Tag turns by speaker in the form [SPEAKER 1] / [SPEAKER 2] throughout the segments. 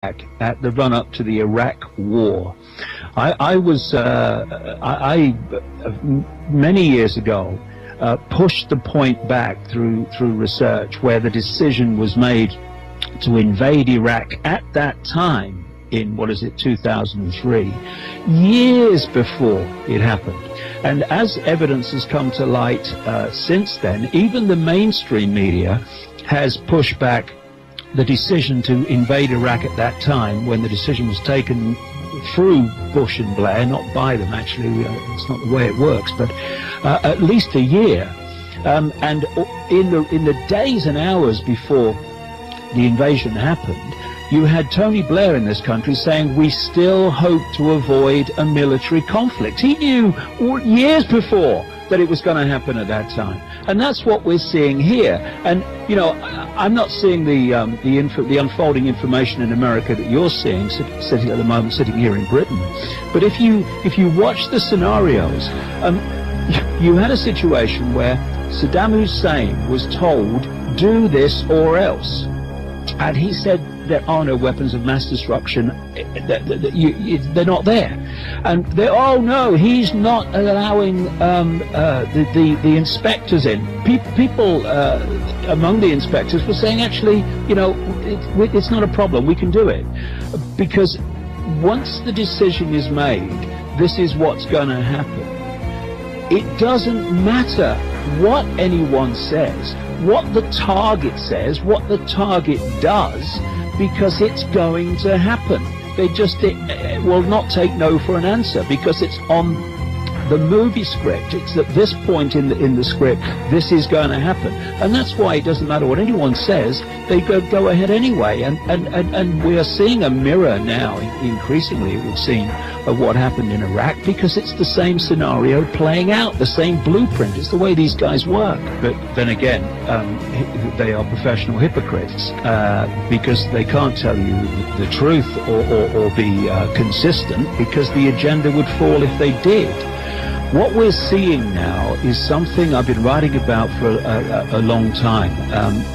[SPEAKER 1] at the run-up to the Iraq War. Many years ago, pushed the point back through research where the decision was made to invade Iraq at that time in, 2003, years before it happened. And as evidence has come to light since then, even the mainstream media has pushed back the decision to invade Iraq at that time, when the decision was taken through Bush and Blair, not by them actually, it's not the way it works, but at least a year. And in the days and hours before the invasion happened, you had Tony Blair in this country saying, we still hope to avoid a military conflict. He knew years before that it was going to happen at that time. And that's what we're seeing here. And, you know, I'm not seeing the unfolding information in America that you're seeing, sitting at the moment, sitting here in Britain. But if you watch the scenarios, you had a situation where Saddam Hussein was told, do this or else. And he said, there are no weapons of mass destruction, they're not there. And oh no, he's not allowing the inspectors in. People among the inspectors were saying, actually, you know, it's not a problem, we can do it. Because once the decision is made, this is what's going to happen. It doesn't matter what anyone says, what the target says, what the target does, because it's going to happen. They just will not take no for an answer, because it's on the movie script. It's at this point in the script, this is going to happen. And that's why it doesn't matter what anyone says, they go ahead anyway. And we are seeing a mirror now, increasingly it would seem, of what happened in Iraq, because it's the same scenario playing out, the same blueprint. It's the way these guys work. But then again, they are professional hypocrites, because they can't tell you the truth or be consistent, because the agenda would fall if they did. What we're seeing now is something I've been writing about for a long time,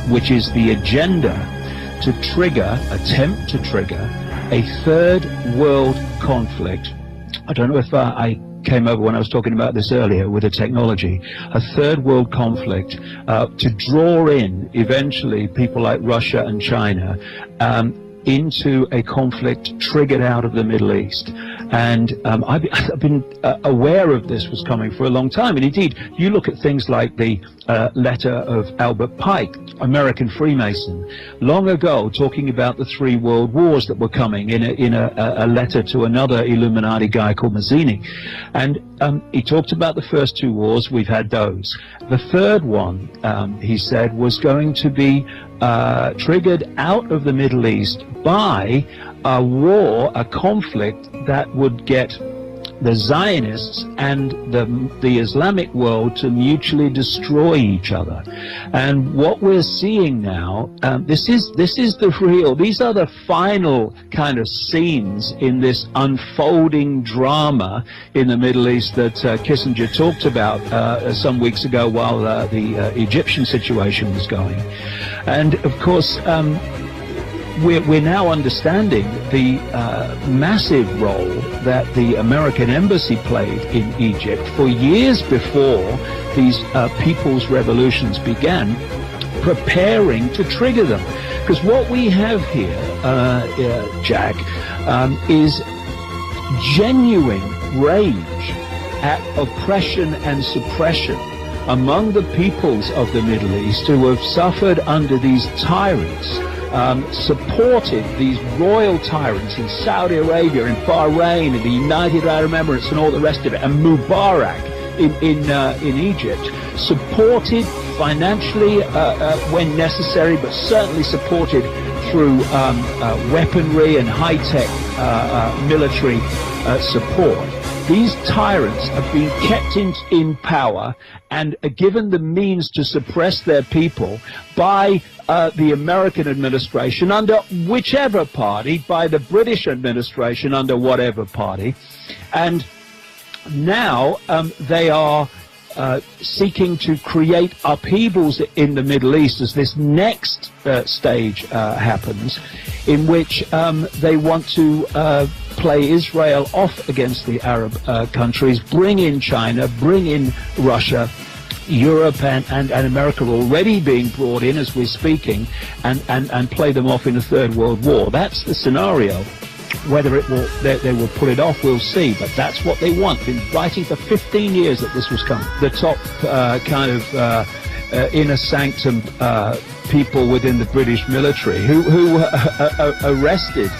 [SPEAKER 1] which is the agenda to attempt to trigger a third world conflict. I don't know if I came over when I was talking about this earlier with the technology. A third world conflict to draw in eventually people like Russia and China into a conflict triggered out of the Middle East. And I've been aware of this was coming for a long time. And indeed, you look at things like the letter of Albert Pike, American Freemason, long ago, talking about the 3 world wars that were coming in a letter to another Illuminati guy called Mazzini. And he talked about the first 2 wars. We've had those. The third one, he said, was going to be triggered out of the Middle East by a war, a conflict that would get the Zionists and the Islamic world to mutually destroy each other. And what we're seeing now, this is the real, these are the final kind of scenes in this unfolding drama in the Middle East that Kissinger talked about some weeks ago while the Egyptian situation was going. And of course, we're now understanding the massive role that the American embassy played in Egypt for years before these people's revolutions began, preparing to trigger them. Because what we have here, Jack, is genuine rage at oppression and suppression among the peoples of the Middle East who have suffered under these tyrants, supported these royal tyrants in Saudi Arabia, in Bahrain, in the United Arab Emirates and all the rest of it, and Mubarak in Egypt, supported financially when necessary, but certainly supported through weaponry and high-tech military support. These tyrants have been kept in power and are given the means to suppress their people by the American administration under whichever party, by the British administration under whatever party. And now they are seeking to create upheavals in the Middle East as this next stage happens, in which they want to play Israel off against the Arab countries, bring in China, bring in Russia. Europe and America are already being brought in as we're speaking, and play them off in a third world war. That's the scenario. Whether it will, they will pull it off, we'll see. But that's what they want. Been writing for 15 years that this was coming. The top kind of inner sanctum people within the British military who were arrested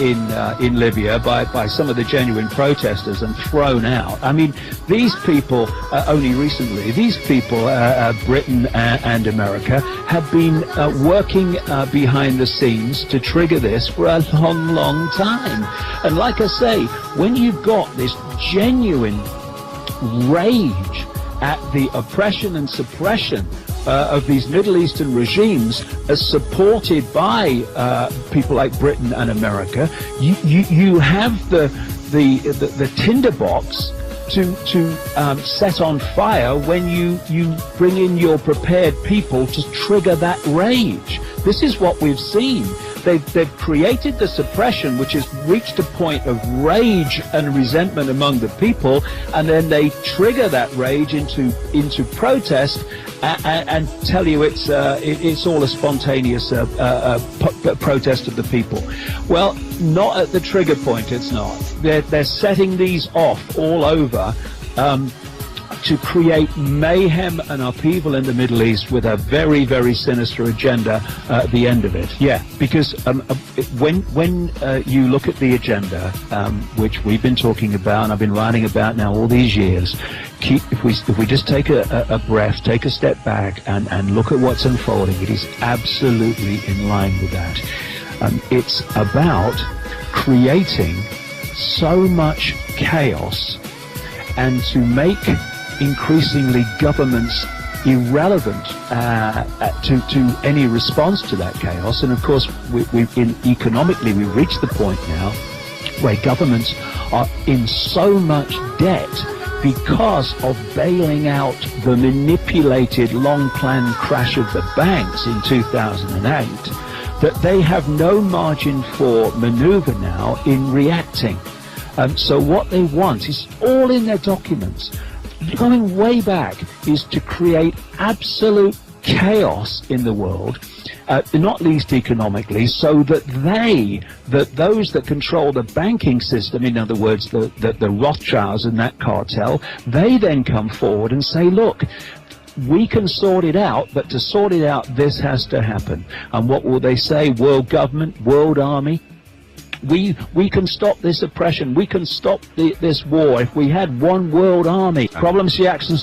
[SPEAKER 1] in Libya by some of the genuine protesters and thrown out. I mean, these people, only recently, these people, Britain and America, have been working behind the scenes to trigger this for a long, long time. And like I say, when you've got this genuine rage at the oppression and suppression of these Middle Eastern regimes, as supported by people like Britain and America, you have the tinderbox to set on fire when you bring in your prepared people to trigger that rage. This is what we've seen. They've created the suppression, which has reached a point of rage and resentment among the people, and then they trigger that rage into protest and tell you it's all a spontaneous protest of the people. Well, not at the trigger point. It's not. They're setting these off all over. To create mayhem and upheaval in the Middle East with a very, very sinister agenda at the end of it. Yeah, because when you look at the agenda, which we've been talking about and I've been writing about now all these years, if we just take a breath, take a step back and look at what's unfolding, it is absolutely in line with that. It's about creating so much chaos and to make increasingly governments irrelevant to any response to that chaos. And of course, economically, we've reached the point now where governments are in so much debt because of bailing out the manipulated, long-planned crash of the banks in 2008, that they have no margin for maneuver now in reacting. So what they want is all in their documents, going way back, is to create absolute chaos in the world, not least economically, so that those that control the banking system, in other words, the Rothschilds and that cartel, they then come forward and say, look, we can sort it out, but to sort it out, this has to happen. And what will they say? World government, world army? We can stop this oppression. We can stop this war if we had one world army. Problems, reaction,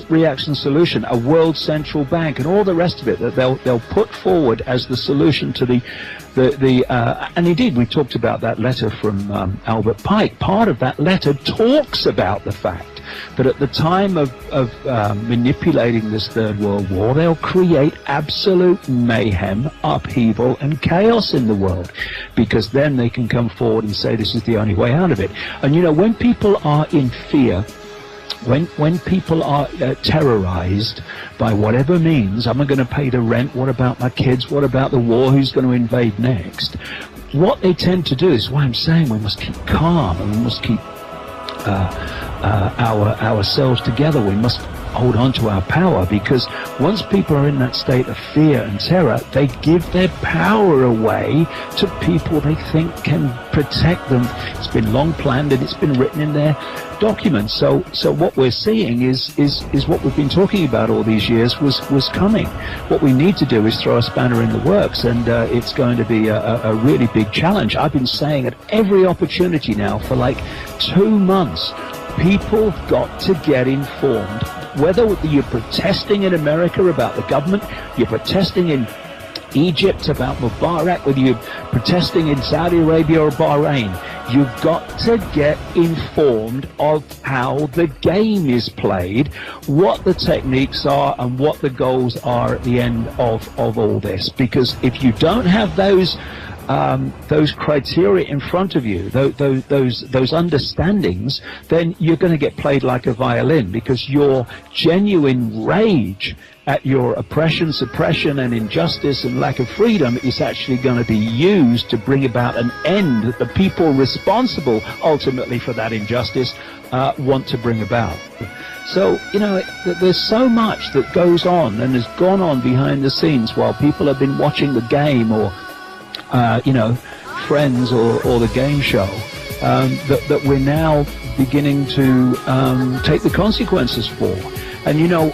[SPEAKER 1] solution, a world central bank, and all the rest of it that they'll put forward as the solution to and indeed we talked about that letter from Albert Pike. Part of that letter talks about the fact that at the time of manipulating this Third World War, they'll create absolute mayhem, upheaval, and chaos in the world, because then they can come forward and say this is the only way out of it. And you know, when people are in fear, when people are terrorized by whatever means, am I going to pay the rent? What about my kids? What about the war? Who's going to invade next? What they tend to do is why I'm saying we must keep calm and we must keep ourselves together. We must hold on to our power, because once people are in that state of fear and terror, they give their power away to people they think can protect them. It's been long planned and it's been written in their documents. So what we're seeing is what we've been talking about all these years was coming. What we need to do is throw a spanner in the works, and it's going to be a really big challenge. I've been saying at every opportunity now for like 2 months, people got to get informed. Whether you're protesting in America about the government, you're protesting in Egypt about Mubarak, whether you're protesting in Saudi Arabia or Bahrain, You've got to get informed of how the game is played, what the techniques are, and what the goals are at the end of all this. Because if you don't have those criteria in front of you, those understandings, then you're going to get played like a violin, because your genuine rage at your oppression, suppression, and injustice and lack of freedom is actually going to be used to bring about an end that the people responsible ultimately for that injustice want to bring about. So, you know, there's so much that goes on and has gone on behind the scenes while people have been watching the game or you know, Friends or the game show, that we're now beginning to take the consequences for. And you know,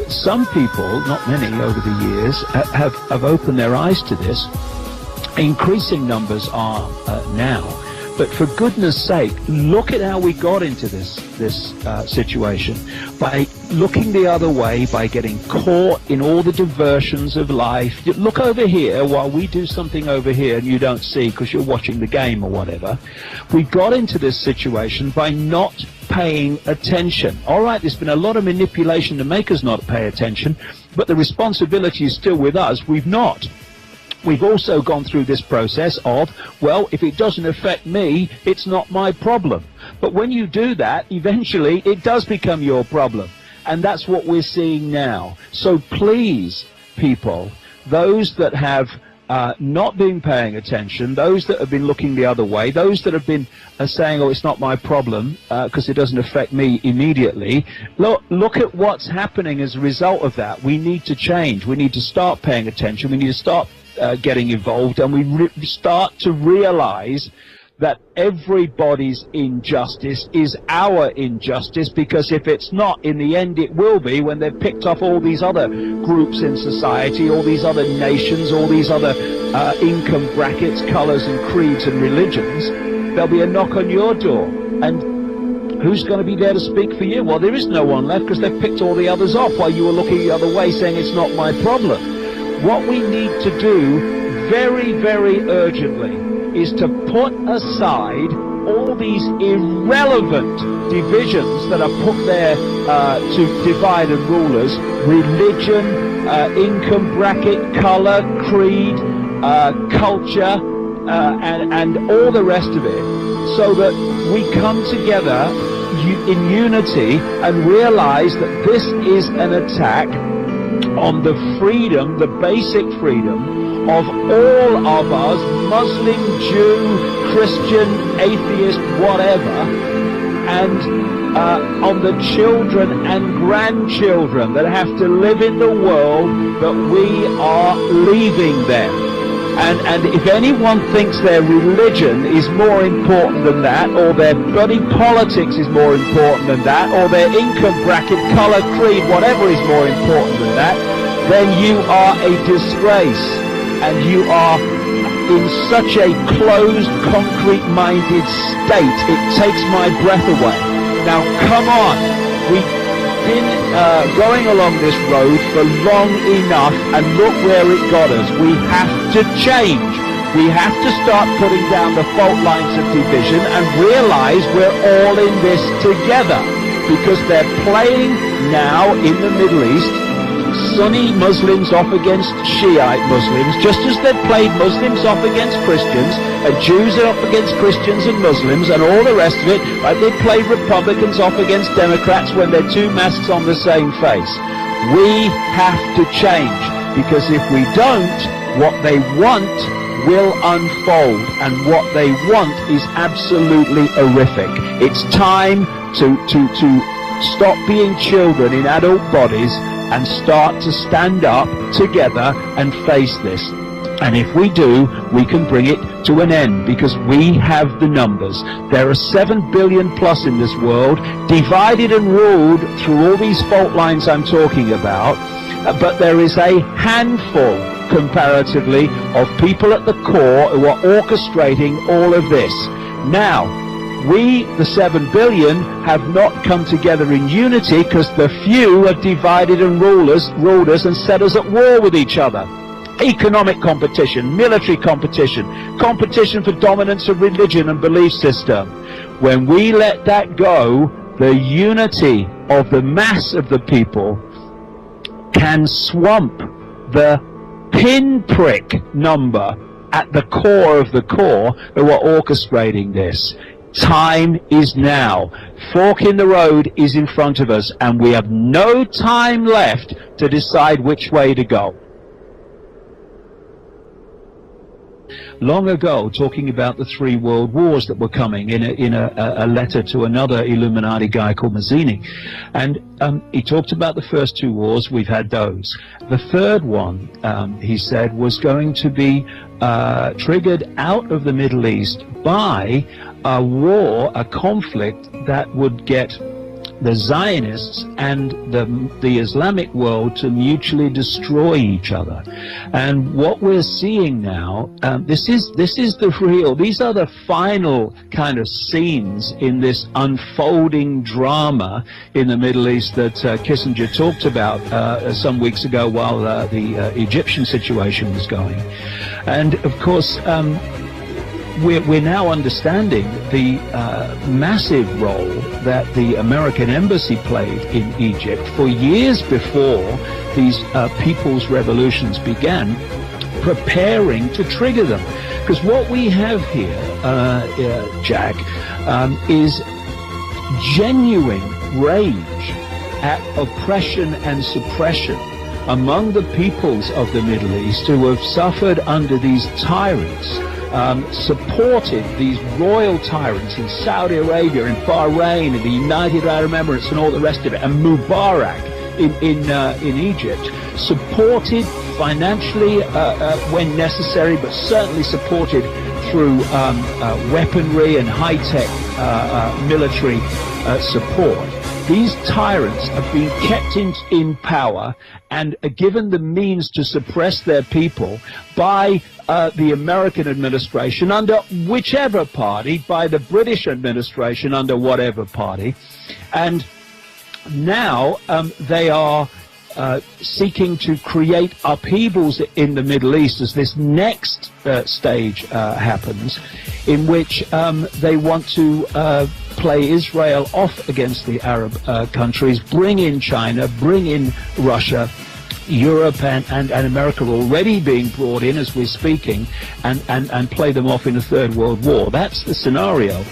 [SPEAKER 1] some people, not many over the years, have opened their eyes to this. Increasing numbers are now. But for goodness sake, look at how we got into this situation. By looking the other way, by getting caught in all the diversions of life. Look over here while we do something over here and you don't see because you're watching the game or whatever. We got into this situation by not paying attention. All right, there's been a lot of manipulation to make us not pay attention, but the responsibility is still with us. We've not. We've also gone through this process of, well, if it doesn't affect me, it's not my problem. But when you do that, eventually it does become your problem. And that's what we're seeing now. So please, people, those that have not been paying attention, those that have been looking the other way, those that have been saying, oh, it's not my problem because it doesn't affect me immediately, look at what's happening as a result of that. We need to change. We need to start paying attention. We need to start getting involved, and we start to realize that everybody's injustice is our injustice, because if it's not, in the end it will be when they've picked off all these other groups in society, all these other nations, all these other income brackets, colours and creeds and religions. There'll be a knock on your door, and who's going to be there to speak for you? Well, there is no one left, because they've picked all the others off while you were looking the other way saying it's not my problem. What we need to do very, very urgently is to put aside all these irrelevant divisions that are put there to divide and rule us: religion, income bracket, colour, creed, culture, and all the rest of it, so that we come together in unity and realize that this is an attack on the freedom, the basic freedom of all of us, Muslim, Jew, Christian, atheist, whatever, and on the children and grandchildren that have to live in the world that we are leaving them. And if anyone thinks their religion is more important than that, or their bloody politics is more important than that, or their income bracket, colour, creed, whatever is more important than that, then you are a disgrace. And you are in such a closed, concrete-minded state, it takes my breath away. Now, come on. We've been going along this road for long enough, and look where it got us. We have to change. We have to start putting down the fault lines of division and realize we're all in this together, because they're playing now in the Middle East Sunni Muslims off against Shiite Muslims, just as they've played Muslims off against Christians, and Jews are up against Christians and Muslims and all the rest of it, like they played Republicans off against Democrats when they're two masks on the same face. We have to change, because if we don't, what they want will unfold, and what they want is absolutely horrific. It's time to stop being children in adult bodies and start to stand up together and face this. And if we do, we can bring it to an end, because we have the numbers. There are 7 billion plus in this world, divided and ruled through all these fault lines I'm talking about, but there is a handful, comparatively, of people at the core who are orchestrating all of this. Now, we, the 7 billion, have not come together in unity, because the few have divided and ruled us and set us at war with each other. economic competition, military competition, competition for dominance of religion and belief system. When we let that go, the unity of the mass of the people can swamp the pinprick number at the core of the core who are orchestrating this. Time is now. Fork in the road is in front of us, and we have no time left to decide which way to go. Long ago, talking about the 3 world wars that were coming in a letter to another Illuminati guy called Mazzini. And he talked about the first 2 wars. We've had those. The third one, he said, was going to be triggered out of the Middle East by a war, a conflict that would get the Zionists and the Islamic world to mutually destroy each other. And what we're seeing now, this is the real, these are the final kind of scenes in this unfolding drama in the Middle East that Kissinger talked about some weeks ago while the Egyptian situation was going. And of course, we're now understanding the massive role that the American embassy played in Egypt for years before these people's revolutions began, preparing to trigger them. Because what we have here, Jack, is genuine rage at oppression and suppression among the peoples of the Middle East who have suffered under these tyrants, supported these royal tyrants in Saudi Arabia, in Bahrain, in the United Arab Emirates and all the rest of it, and Mubarak in Egypt, supported financially when necessary, but certainly supported through weaponry and high-tech military support. These tyrants have been kept in power and are given the means to suppress their people by the American administration under whichever party, by the British administration under whatever party. And now they are seeking to create upheavals in the Middle East as this next stage happens, in which they want to play Israel off against the Arab countries, bring in China, bring in Russia. Europe and America are already being brought in as we're speaking, and play them off in a 3rd World War. That's the scenario.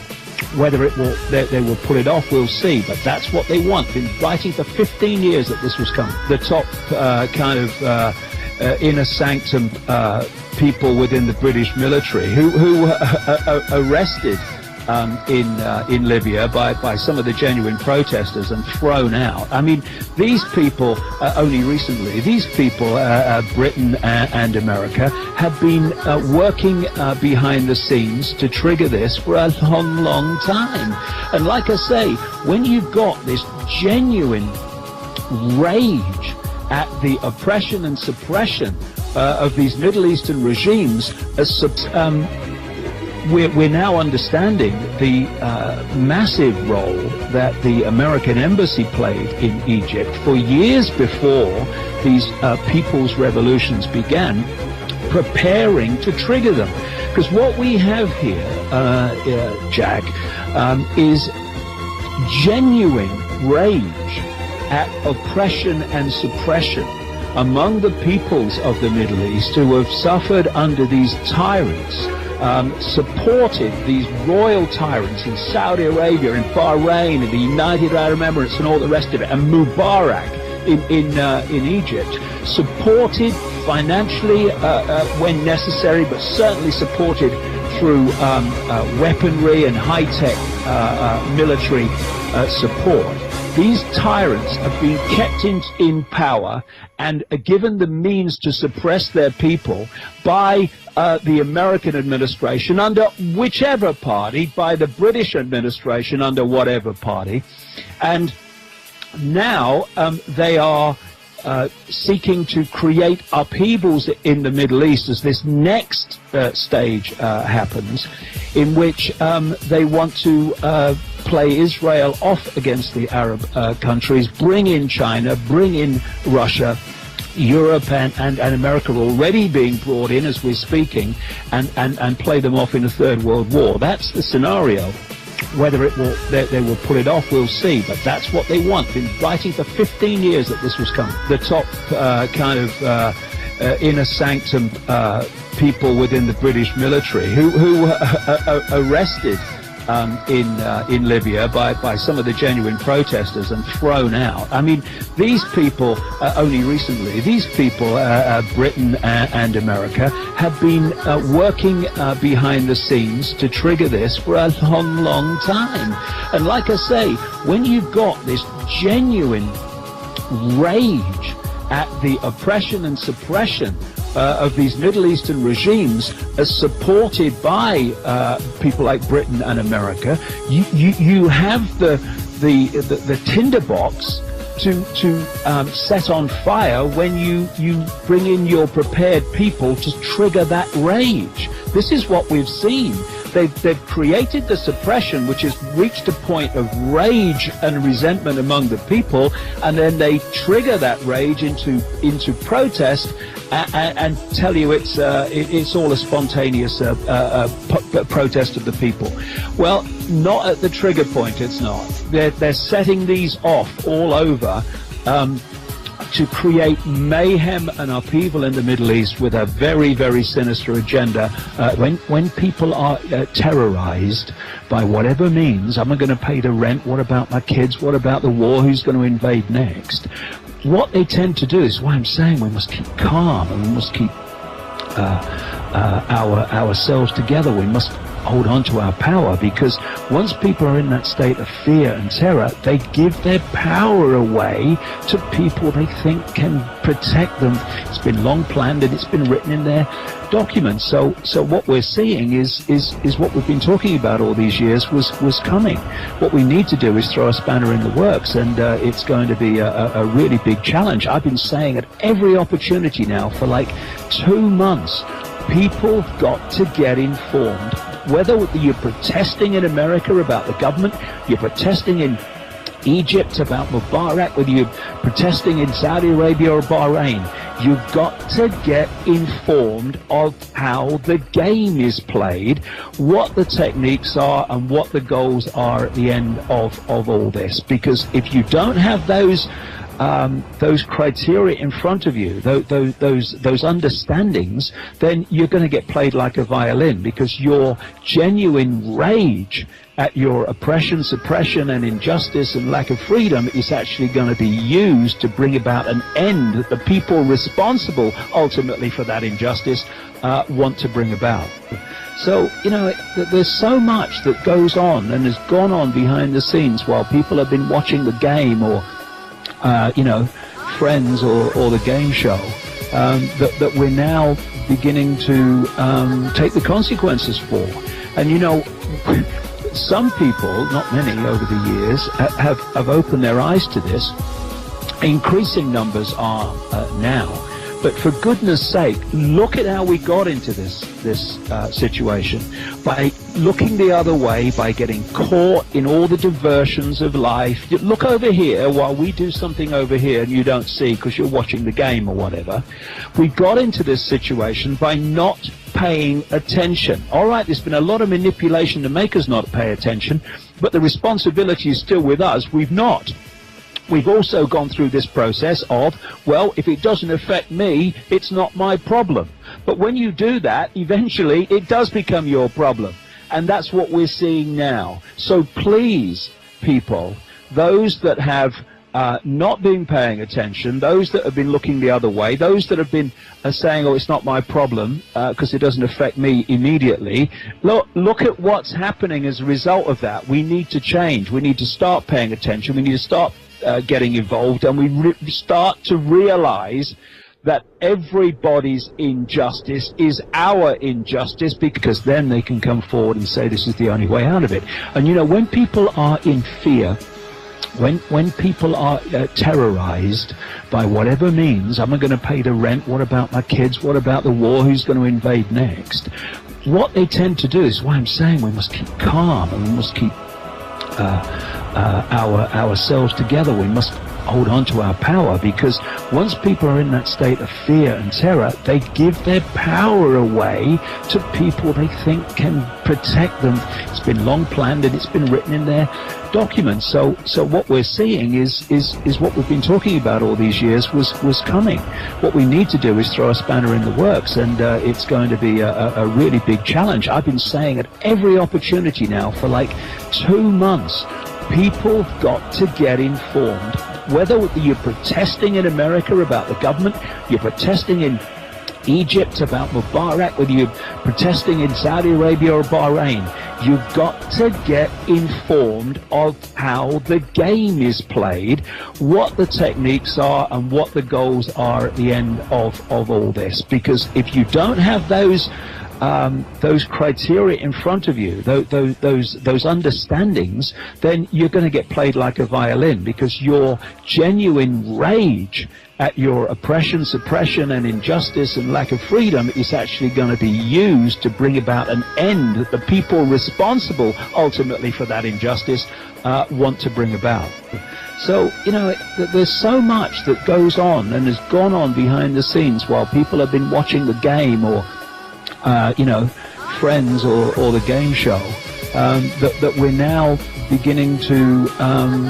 [SPEAKER 1] Whether it will, they will pull it off, we'll see. But that's what they want. Been writing for 15 years that this was coming. The top kind of inner sanctum people within the British military who arrested in Libya by some of the genuine protesters and thrown out. I mean, these people, only recently, these people, Britain and America, have been working behind the scenes to trigger this for a long, long time. And like I say, when you've got this genuine rage at the oppression and suppression of these Middle Eastern regimes, we're now understanding the massive role that the American embassy played in Egypt for years before these people's revolutions began, preparing to trigger them. Because what we have here, Jack, is genuine rage at oppression and suppression among the peoples of the Middle East who have suffered under these tyrants, supported these royal tyrants in Saudi Arabia, in Bahrain, in the United Arab Emirates and all the rest of it, and Mubarak in Egypt, supported financially when necessary, but certainly supported through weaponry and high-tech military support. These tyrants have been kept in power and are given the means to suppress their people by the American administration under whichever party, by the British administration under whatever party. And now they are seeking to create upheavals in the Middle East as this next stage happens, in which they want to play Israel off against the Arab countries, bring in China, bring in Russia, Europe and America are already being brought in as we're speaking and play them off in a third world war. That's the scenario. Whether they will pull it off, we'll see. But that's what they want. Been writing for 15 years that this was coming. The top inner sanctum people within the British military who were arrested in Libya by some of the genuine protesters and thrown out. I mean, these people, only recently, these people, Britain and America, have been working behind the scenes to trigger this for a long, long time. And like I say, when you've got this genuine rage at the oppression and suppression of these Middle Eastern regimes, as supported by people like Britain and America, you have the tinderbox to set on fire when you bring in your prepared people to trigger that rage. This is what we've seen. They've created the suppression, which has reached a point of rage and resentment among the people, and then they trigger that rage into protest and tell you it's all a spontaneous protest of the people. Well, not at the trigger point. It's not. They're setting these off all over to create mayhem and upheaval in the Middle East with a very, very sinister agenda. When people are terrorized by whatever means, am I going to pay the rent? What about my kids? What about the war? Who's going to invade next? What they tend to do is why I'm saying we must keep calm and we must keep ourselves together. We must hold on to our power, because once people are in that state of fear and terror, they give their power away to people they think can protect them. It's been long planned and it's been written in their documents. So what we're seeing is what we've been talking about all these years was coming. What we need to do is throw a spanner in the works, and it's going to be a really big challenge. I've been saying at every opportunity now for like 2 months, people got to get informed. Whether you're protesting in America about the government, you're protesting in Egypt about Mubarak, whether you're protesting in Saudi Arabia or Bahrain, you've got to get informed of how the game is played, what the techniques are, and what the goals are at the end of all this. Because if you don't have those criteria in front of you, those understandings, then you're going to get played like a violin, because your genuine rage at your oppression, suppression, and injustice and lack of freedom is actually going to be used to bring about an end that the people responsible ultimately for that injustice want to bring about. So, you know, there's so much that goes on and has gone on behind the scenes while people have been watching the game or Friends or the game show, that we're now beginning to take the consequences for. And some people, not many over the years, have opened their eyes to this. Increasing numbers are now. But for goodness sake, look at how we got into this situation. By looking the other way, by getting caught in all the diversions of life. You look over here while we do something over here and you don't see because you're watching the game or whatever. We got into this situation by not paying attention. All right, there's been a lot of manipulation to make us not pay attention, but the responsibility is still with us. We've not. We've also gone through this process of, well, if it doesn't affect me, it's not my problem. But when you do that, eventually it does become your problem. And that's what we're seeing now. So please, people, those that have not been paying attention, those that have been looking the other way, those that have been saying, oh, it's not my problem because it doesn't affect me immediately, look at what's happening as a result of that. We need to change. We need to start paying attention. We need to start getting involved, and we start to realize that everybody's injustice is our injustice, because then they can come forward and say this is the only way out of it. And when people are in fear, when people are terrorized by whatever means, am I going to pay the rent? What about my kids? What about the war? Who's going to invade next? What they tend to do is why I'm saying we must keep calm and we must keep ourselves together. We must hold on to our power, because once people are in that state of fear and terror, they give their power away to people they think can protect them. It's been long planned and it's been written in their documents. So what we're seeing is what we've been talking about all these years was coming. What we need to do is throw a spanner in the works, and it's going to be a really big challenge. I've been saying at every opportunity now for like 2 months, people have got to get informed. Whether you're protesting in America about the government, you're protesting in Egypt about Mubarak, whether you're protesting in Saudi Arabia or Bahrain, you've got to get informed of how the game is played, what the techniques are, and what the goals are at the end of all this. Because if you don't have those criteria in front of you, those understandings, then you're going to get played like a violin, because your genuine rage at your oppression, suppression, and injustice and lack of freedom is actually going to be used to bring about an end that the people responsible ultimately for that injustice want to bring about. So, there's so much that goes on and has gone on behind the scenes while people have been watching the game or Friends or the game show, that we're now beginning to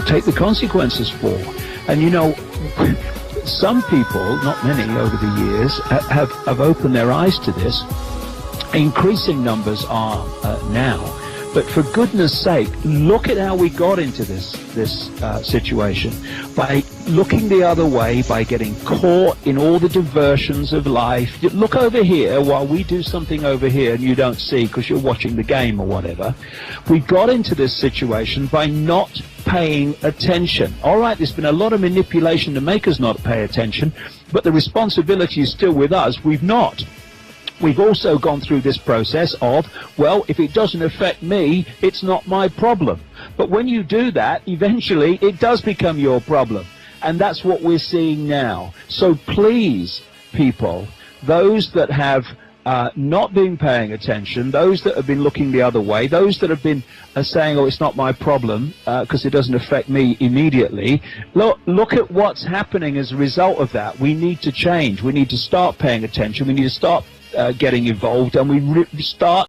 [SPEAKER 1] take the consequences for. And some people, not many over the years, have opened their eyes to this. Increasing numbers are now. But for goodness sake, look at how we got into this situation. By looking the other way, by getting caught in all the diversions of life. Look over here while we do something over here and you don't see because you're watching the game or whatever. We got into this situation by not paying attention. All right, there's been a lot of manipulation to make us not pay attention, but the responsibility is still with us. We've not. We've also gone through this process of, well, if it doesn't affect me, it's not my problem. But when you do that, eventually it does become your problem. And that's what we're seeing now. So please, people, those that have not been paying attention, those that have been looking the other way, those that have been saying, oh, it's not my problem because it doesn't affect me immediately, look at what's happening as a result of that. We need to change. We need to start paying attention. We need to start getting involved, and we start